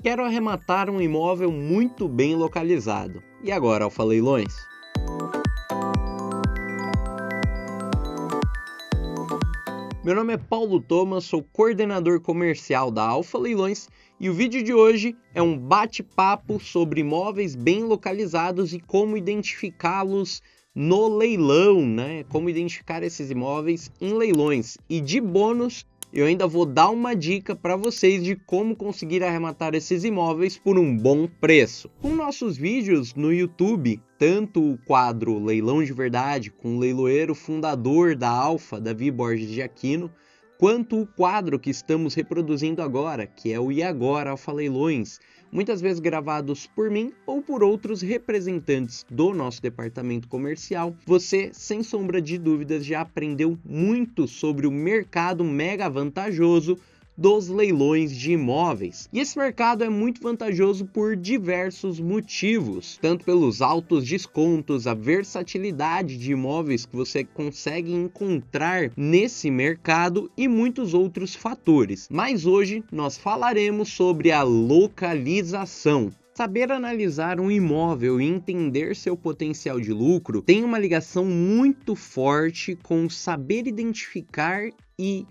Quero arrematar um imóvel muito bem localizado. E agora, Alfa Leilões? Meu nome é Paulo Thomas, sou coordenador comercial da Alfa Leilões e o vídeo de hoje é um bate-papo sobre imóveis bem localizados e como identificá-los no leilão, né? Como identificar esses imóveis em leilões. E de bônus, eu ainda vou dar uma dica para vocês de como conseguir arrematar esses imóveis por um bom preço. Com nossos vídeos no YouTube, tanto o quadro Leilão de Verdade, com o leiloeiro fundador da Alfa, Davi Borges de Aquino, quanto o quadro que estamos reproduzindo agora, que é o E Agora Alfa Leilões, muitas vezes gravados por mim ou por outros representantes do nosso departamento comercial, você, sem sombra de dúvidas, já aprendeu muito sobre o mercado mega vantajoso dos leilões de imóveis. E esse mercado é muito vantajoso por diversos motivos, tanto pelos altos descontos, a versatilidade de imóveis que você consegue encontrar nesse mercado e muitos outros fatores. Mas hoje nós falaremos sobre a localização. Saber analisar um imóvel e entender seu potencial de lucro tem uma ligação muito forte com saber identificar e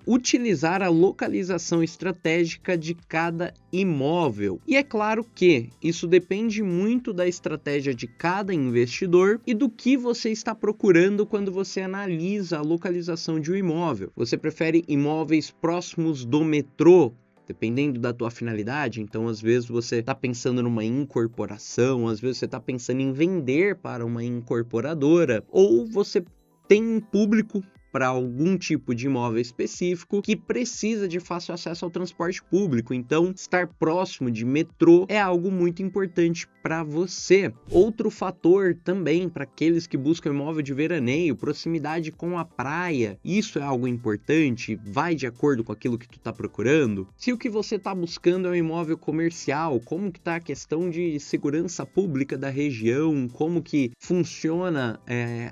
utilizar a localização estratégica de cada imóvel. E é claro que isso depende muito da estratégia de cada investidor e do que você está procurando quando você analisa a localização de um imóvel. Você prefere imóveis próximos do metrô? Dependendo da tua finalidade, então às vezes você está pensando numa incorporação, às vezes você está pensando em vender para uma incorporadora, ou você tem um público para algum tipo de imóvel específico que precisa de fácil acesso ao transporte público. Então, estar próximo de metrô é algo muito importante para você. Outro fator também para aqueles que buscam imóvel de veraneio, proximidade com a praia. Isso é algo importante, vai de acordo com aquilo que tu está procurando. Se o que você está buscando é um imóvel comercial, como que está a questão de segurança pública da região, como que funciona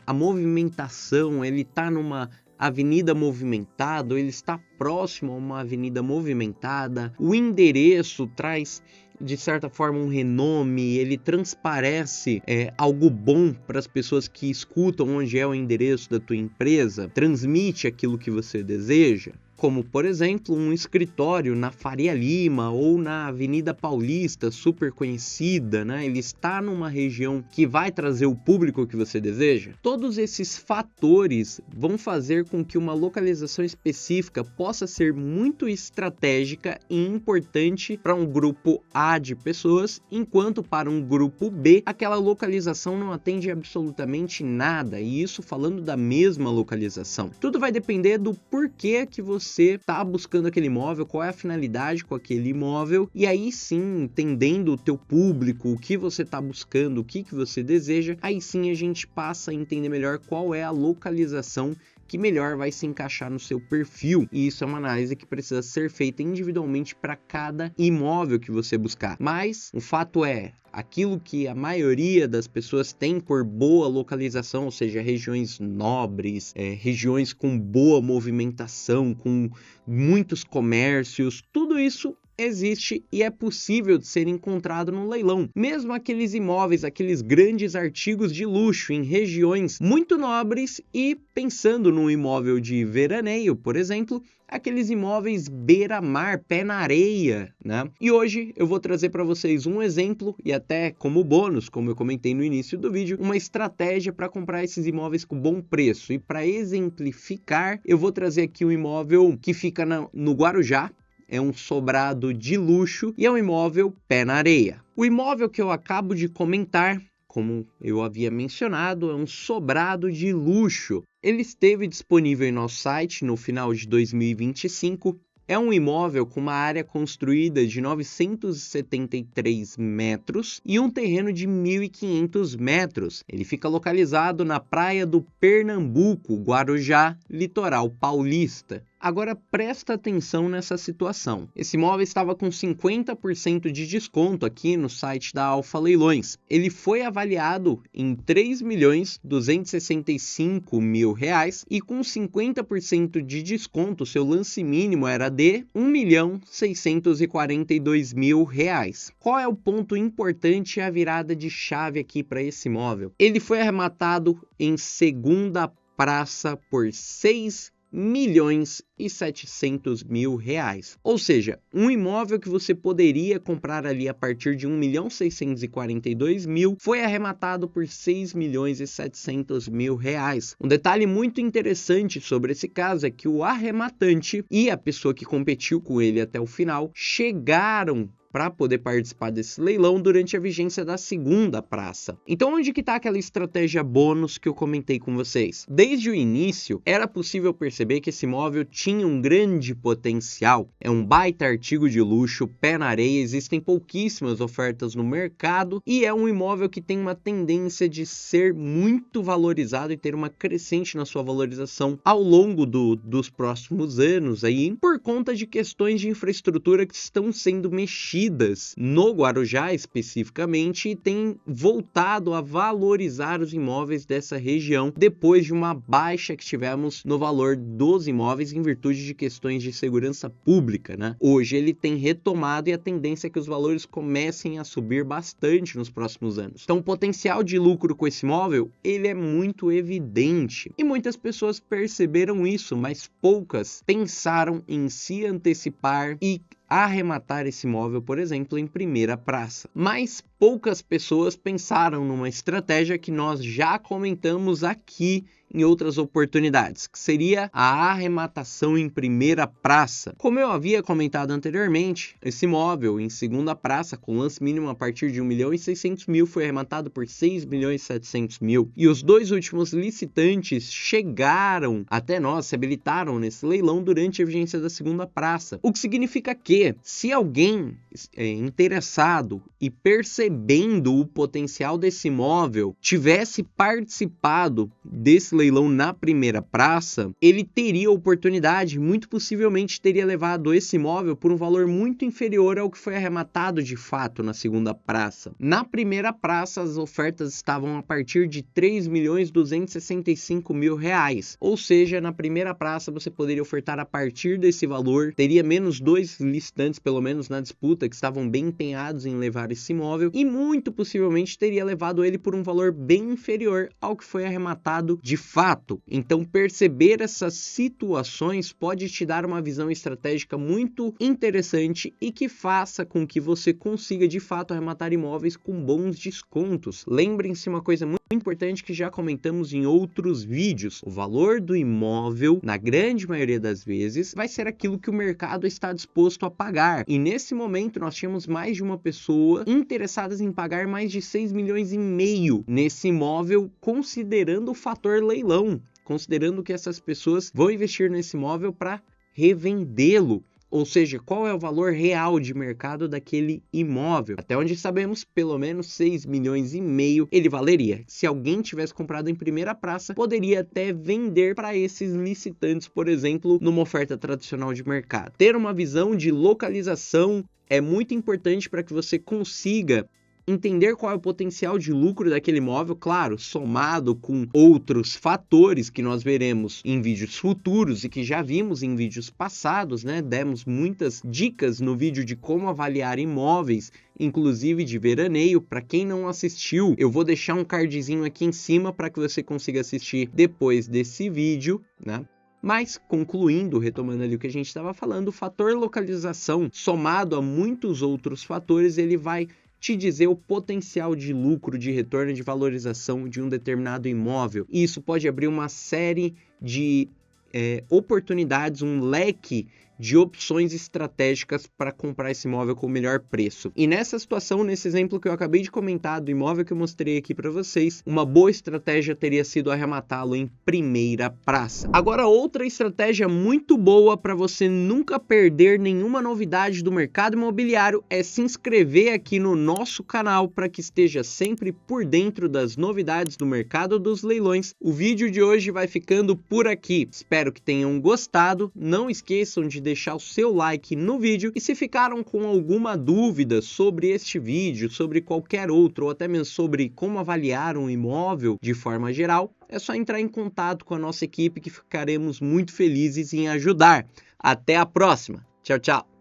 a movimentação, ele está numa avenida movimentada, ou ele está próximo a uma avenida movimentada, o endereço traz de certa forma um renome, ele transparece algo bom para as pessoas que escutam onde é o endereço da tua empresa, transmite aquilo que você deseja. Como, por exemplo, um escritório na Faria Lima ou na Avenida Paulista, super conhecida, né? Ele está numa região que vai trazer o público que você deseja. Todos esses fatores vão fazer com que uma localização específica possa ser muito estratégica e importante para um grupo A de pessoas, enquanto para um grupo B, aquela localização não atende absolutamente nada, e isso falando da mesma localização. Tudo vai depender do porquê que você está buscando aquele imóvel, qual é a finalidade com aquele imóvel, e aí sim, entendendo o teu público, o que você está buscando, o que você deseja, aí sim a gente passa a entender melhor qual é a localização que melhor vai se encaixar no seu perfil. E isso é uma análise que precisa ser feita individualmente para cada imóvel que você buscar. Mas o fato é, aquilo que a maioria das pessoas tem por boa localização, ou seja, regiões nobres, regiões com boa movimentação, com muitos comércios, tudo isso existe e é possível de ser encontrado no leilão. Mesmo aqueles imóveis, aqueles grandes artigos de luxo em regiões muito nobres e pensando num imóvel de veraneio, por exemplo, aqueles imóveis beira-mar, pé na areia, né? E hoje eu vou trazer para vocês um exemplo e até como bônus, como eu comentei no início do vídeo, uma estratégia para comprar esses imóveis com bom preço. E para exemplificar, eu vou trazer aqui um imóvel que fica no Guarujá. É um sobrado de luxo e é um imóvel pé na areia. O imóvel que eu acabo de comentar, como eu havia mencionado, é um sobrado de luxo. Ele esteve disponível em nosso site no final de 2025. É um imóvel com uma área construída de 973 metros e um terreno de 1.500 metros. Ele fica localizado na praia do Pernambuco, Guarujá, litoral paulista. Agora presta atenção nessa situação. Esse imóvel estava com 50% de desconto aqui no site da Alfa Leilões. Ele foi avaliado em R$ 3.265.000 e com 50% de desconto, seu lance mínimo era de R$ 1.642.000. Qual é o ponto importante e a virada de chave aqui para esse imóvel? Ele foi arrematado em segunda praça por R$ 6.700.000. Ou seja, um imóvel que você poderia comprar ali a partir de R$ 1.642.000 foi arrematado por R$ 6.700.000. Um detalhe muito interessante sobre esse caso é que o arrematante e a pessoa que competiu com ele até o final chegaram para poder participar desse leilão durante a vigência da segunda praça. Então, onde que está aquela estratégia bônus que eu comentei com vocês? Desde o início, era possível perceber que esse imóvel tinha um grande potencial. É um baita artigo de luxo, pé na areia, existem pouquíssimas ofertas no mercado e é um imóvel que tem uma tendência de ser muito valorizado e ter uma crescente na sua valorização ao longo dos próximos anos aí, por conta de questões de infraestrutura que estão sendo mexidas no Guarujá especificamente e tem voltado a valorizar os imóveis dessa região depois de uma baixa que tivemos no valor dos imóveis em virtude de questões de segurança pública, né? Hoje ele tem retomado e a tendência é que os valores comecem a subir bastante nos próximos anos. Então o potencial de lucro com esse imóvel, ele é muito evidente e muitas pessoas perceberam isso, mas poucas pensaram em se antecipar e arrematar esse imóvel, por exemplo, em primeira praça. Mas poucas pessoas pensaram numa estratégia que nós já comentamos aqui em outras oportunidades, que seria a arrematação em primeira praça. Como eu havia comentado anteriormente, esse imóvel em segunda praça, com lance mínimo a partir de R$ 1.600.000, foi arrematado por R$ 6.700.000. E os dois últimos licitantes chegaram até nós, se habilitaram nesse leilão durante a vigência da segunda praça. O que significa que, se alguém interessado e percebendo o potencial desse imóvel tivesse participado desse leilão na primeira praça, ele teria oportunidade, muito possivelmente teria levado esse imóvel por um valor muito inferior ao que foi arrematado de fato na segunda praça. Na primeira praça, as ofertas estavam a partir de R$ 3.265.000, ou seja, na primeira praça você poderia ofertar a partir desse valor, teria menos dois licitantes, pelo menos na disputa, que estavam bem empenhados em levar esse imóvel e muito possivelmente teria levado ele por um valor bem inferior ao que foi arrematado de fato. Então perceber essas situações pode te dar uma visão estratégica muito interessante e que faça com que você consiga de fato arrematar imóveis com bons descontos. Lembrem-se uma coisa muito importante que já comentamos em outros vídeos: o valor do imóvel, na grande maioria das vezes, vai ser aquilo que o mercado está disposto a pagar. E nesse momento nós tínhamos mais de uma pessoa interessadas em pagar mais de 6,5 milhões nesse imóvel, considerando o fator leilão, considerando que essas pessoas vão investir nesse imóvel para revendê-lo. Ou seja, qual é o valor real de mercado daquele imóvel? Até onde sabemos, pelo menos 6,5 milhões ele valeria. Se alguém tivesse comprado em primeira praça, poderia até vender para esses licitantes, por exemplo, numa oferta tradicional de mercado. Ter uma visão de localização é muito importante para que você consiga entender qual é o potencial de lucro daquele imóvel, claro, somado com outros fatores que nós veremos em vídeos futuros e que já vimos em vídeos passados, né? Demos muitas dicas no vídeo de como avaliar imóveis, inclusive de veraneio. Para quem não assistiu, eu vou deixar um cardzinho aqui em cima para que você consiga assistir depois desse vídeo, né? Mas, concluindo, retomando ali o que a gente estava falando, o fator localização, somado a muitos outros fatores, ele vai te dizer o potencial de lucro, de retorno, de valorização de um determinado imóvel. E isso pode abrir uma série de oportunidades, um leque de opções estratégicas para comprar esse imóvel com o melhor preço. E nessa situação, nesse exemplo que eu acabei de comentar do imóvel que eu mostrei aqui para vocês, uma boa estratégia teria sido arrematá-lo em primeira praça. Agora, outra estratégia muito boa para você nunca perder nenhuma novidade do mercado imobiliário é se inscrever aqui no nosso canal para que esteja sempre por dentro das novidades do mercado dos leilões. O vídeo de hoje vai ficando por aqui. Espero que tenham gostado. Não esqueçam de deixar o seu like no vídeo e se ficaram com alguma dúvida sobre este vídeo, sobre qualquer outro ou até mesmo sobre como avaliar um imóvel de forma geral, é só entrar em contato com a nossa equipe que ficaremos muito felizes em ajudar. Até a próxima. Tchau, tchau.